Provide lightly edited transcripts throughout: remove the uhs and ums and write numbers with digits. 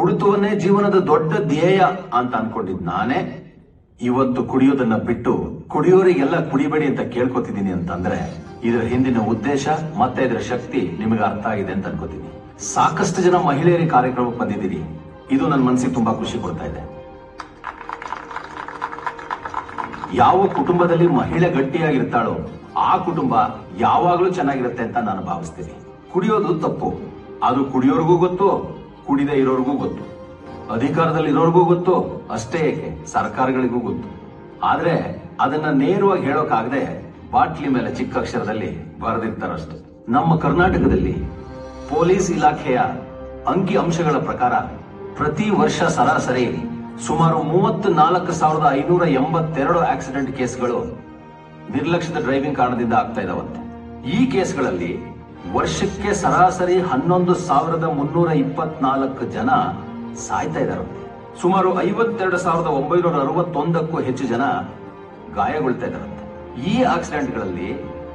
ಕುಡಿತವನ್ನೇ ಜೀವನದ ದೊಡ್ಡ ಧ್ಯೇಯ ಅಂತ ಅನ್ಕೊಂಡಿದ್ ನಾನೇ ಇವತ್ತು ಕುಡಿಯೋದನ್ನ ಬಿಟ್ಟು ಕುಡಿಯೋರಿಗೆಲ್ಲ ಕುಡಿಬೇಡಿ ಅಂತ ಕೇಳ್ಕೊತಿದ್ದೀನಿ ಅಂತಂದ್ರೆ ಇದರ ಹಿಂದಿನ ಉದ್ದೇಶ ಮತ್ತೆ ಇದರ ಶಕ್ತಿ ನಿಮಗೆ ಅರ್ಥ ಆಗಿದೆ ಅಂತ ಅನ್ಕೋತೀನಿ. ಸಾಕಷ್ಟು ಜನ ಮಹಿಳೆಯರಿಗೆ ಕಾರ್ಯಕ್ರಮಕ್ಕೆ ಬಂದಿದ್ದೀರಿ. ಇದು ನನ್ನ ಮನಸ್ಸಿಗೆ ತುಂಬಾ ಖುಷಿ ಕೊಡ್ತಾ ಇದೆ. ಯಾವ ಕುಟುಂಬದಲ್ಲಿ ಮಹಿಳೆ ಗಟ್ಟಿಯಾಗಿರ್ತಾಳೋ ಆ ಕುಟುಂಬ ಯಾವಾಗ್ಲೂ ಚೆನ್ನಾಗಿರುತ್ತೆ ಅಂತ ನಾನು ಭಾವಿಸ್ತೀನಿ. ಕುಡಿಯೋದು ತಪ್ಪು, ಅದು ಕುಡಿಯೋರ್ಗೂ ಗೊತ್ತು, ಕುಡಿದೇ ಇರೋರ್ಗೂ ಗೊತ್ತು, ಅಧಿಕಾರದಲ್ಲಿ ಇರೋರ್ಗೂ ಗೊತ್ತು, ಅಷ್ಟೇ ಏಕೆ ಸರ್ಕಾರಗಳಿಗೂ ಗೊತ್ತು. ಆದ್ರೆ ಅದನ್ನ ನೇರವಾಗಿ ಹೇಳೋಕಾಗದೆ ಬಾಟ್ಲಿ ಮೇಲೆ ಚಿಕ್ಕ ಅಕ್ಷರದಲ್ಲಿ ಬರೆದಿರ್ತಾರಷ್ಟೆ. ನಮ್ಮ ಕರ್ನಾಟಕದಲ್ಲಿ ಪೊಲೀಸ್ ಇಲಾಖೆಯ ಅಂಕಿ ಅಂಶಗಳ ಪ್ರಕಾರ ಪ್ರತಿ ವರ್ಷ ಸರಾಸರಿ ಸುಮಾರು 34,582 ಆಕ್ಸಿಡೆಂಟ್ ಕೇಸ್ಗಳು ನಿರ್ಲಕ್ಷ್ಯದ ಡ್ರೈವಿಂಗ್ ಕಾರಣದಿಂದ ಆಗ್ತಾ ಇದಾವಂತೆ. ಈ ಕೇಸ್ಗಳಲ್ಲಿ ವರ್ಷಕ್ಕೆ ಸರಾಸರಿ 11,324 ಜನ ಸಾಯ್ತಾ ಇದಾರಂತೆ. ಸುಮಾರು 52,961ಕ್ಕೂ ಹೆಚ್ಚು ಜನ ಗಾಯಗೊಳ್ತಾ ಇದಾರಂತೆ. ಈ ಆಕ್ಸಿಡೆಂಟ್ಗಳಲ್ಲಿ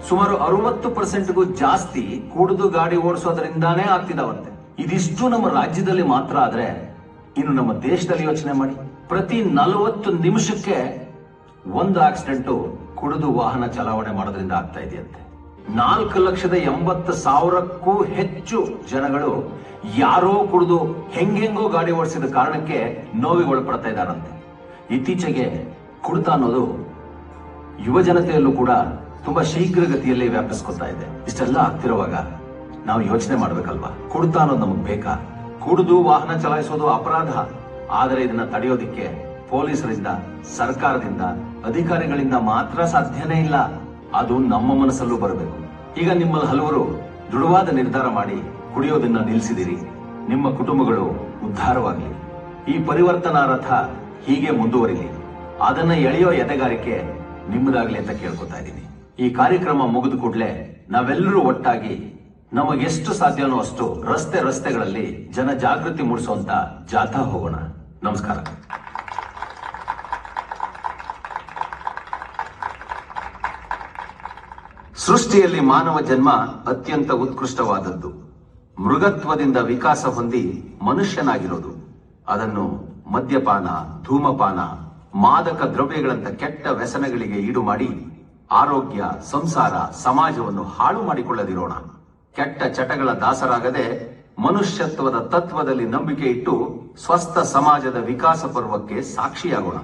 ಸುಮಾರು 60%ಗೂ ಜಾಸ್ತಿ ಕುಡಿದು ಗಾಡಿ ಓಡಿಸೋದ್ರಿಂದಾನೇ ಆಗ್ತಿದಾವಂತೆ. ಇದಿಷ್ಟು ನಮ್ಮ ರಾಜ್ಯದಲ್ಲಿ ಮಾತ್ರ ಆದ್ರೆ ಇನ್ನು ನಮ್ಮ ದೇಶದಲ್ಲಿ ಯೋಚನೆ ಮಾಡಿ. ಪ್ರತಿ 40 ನಿಮಿಷಕ್ಕೆ ಒಂದು ಆಕ್ಸಿಡೆಂಟ್ ಕುಡಿದು ವಾಹನ ಚಲಾವಣೆ ಮಾಡೋದ್ರಿಂದ ಆಗ್ತಾ ಇದೆಯಂತೆ. 4,80,000ಕ್ಕೂ ಹೆಚ್ಚು ಜನಗಳು ಯಾರೋ ಕುಡಿದು ಹೆಂಗೆಂಗೋ ಗಾಡಿ ಓಡಿಸಿದ ಕಾರಣಕ್ಕೆ ನೋವಿಗೆ ಒಳಪಡ್ತಾ ಇದ್ದಾರಂತೆ. ಇತ್ತೀಚೆಗೆ ಕುಡಿತ ಅನ್ನೋದು ಯುವ ಜನತೆಯಲ್ಲೂ ಕೂಡ ತುಂಬಾ ಶೀಘ್ರಗತಿಯಲ್ಲಿ ವ್ಯಾಪಿಸ್ಕೊತಾ ಇದೆ. ಇಷ್ಟೆಲ್ಲ ಆಗ್ತಿರುವಾಗ ನಾವು ಯೋಚನೆ ಮಾಡ್ಬೇಕಲ್ವಾ, ಕುಡಿತ ಅನ್ನೋದು ನಮಗ್ ಬೇಕಾ? ಕುಡಿದು ವಾಹನ ಚಲಾಯಿಸೋದು ಅಪರಾಧ. ಆದರೆ ಇದನ್ನ ತಡೆಯೋದಿಕ್ಕೆ ಪೊಲೀಸರಿಂದ, ಸರ್ಕಾರದಿಂದ, ಅಧಿಕಾರಿಗಳಿಂದ ಮಾತ್ರ ಸಾಧ್ಯನೇ ಇಲ್ಲ. ಅದು ನಮ್ಮ ಮನಸ್ಸಲ್ಲೂ ಬರಬೇಕು. ಈಗ ನಿಮ್ಮಲ್ಲಿ ಹಲವರು ದೃಢವಾದ ನಿರ್ಧಾರ ಮಾಡಿ ಕುಡಿಯೋದನ್ನ ನಿಲ್ಲಿಸಿದಿರಿ. ನಿಮ್ಮ ಕುಟುಂಬಗಳು ಉದ್ಧಾರವಾಗಲಿ. ಈ ಪರಿವರ್ತನಾ ರಥ ಹೀಗೆ ಮುಂದುವರಿಲಿ. ಅದನ್ನ ಎಳೆಯೋ ಎದೆಗಾರಿಕೆ ನಿಮ್ಮದಾಗ್ಲಿ ಅಂತ ಕೇಳ್ಕೊತಾ ಇದ್ದೀನಿ. ಈ ಕಾರ್ಯಕ್ರಮ ಮುಗಿದ ಕೂಡಲೇ ನಾವೆಲ್ಲರೂ ಒಟ್ಟಾಗಿ ನಮಗೆಷ್ಟು ಸಾಧ್ಯನೋ ಅಷ್ಟು ರಸ್ತೆಗಳಲ್ಲಿ ಜನ ಜಾಗೃತಿ ಮೂಡಿಸುವಂತ ಜಾಥಾ ಹೋಗೋಣ. ನಮಸ್ಕಾರ. ಸೃಷ್ಟಿಯಲ್ಲಿ ಮಾನವ ಜನ್ಮ ಅತ್ಯಂತ ಉತ್ಕೃಷ್ಟವಾದದ್ದು. ಮೃಗತ್ವದಿಂದ ವಿಕಾಸ ಹೊಂದಿ ಮನುಷ್ಯನಾಗಿರೋದು. ಅದನ್ನು ಮದ್ಯಪಾನ, ಧೂಮಪಾನ, ಮಾದಕ ದ್ರವ್ಯಗಳಂತ ಕೆಟ್ಟ ವ್ಯಸನಗಳಿಗೆ ಈಡು ಮಾಡಿ ಆರೋಗ್ಯ, ಸಂಸಾರ, ಸಮಾಜವನ್ನು ಹಾಳು ಮಾಡಿಕೊಳ್ಳದಿರೋಣ. ಕೆಟ್ಟ ಚಟಗಳ ದಾಸರಾಗದೆ ಮನುಷ್ಯತ್ವದ ತತ್ವದಲ್ಲಿ ನಂಬಿಕೆ ಇಟ್ಟು ಸ್ವಸ್ಥ ಸಮಾಜದ ವಿಕಾಸ ಪರ್ವಕ್ಕೆ ಸಾಕ್ಷಿಯಾಗೋಣ.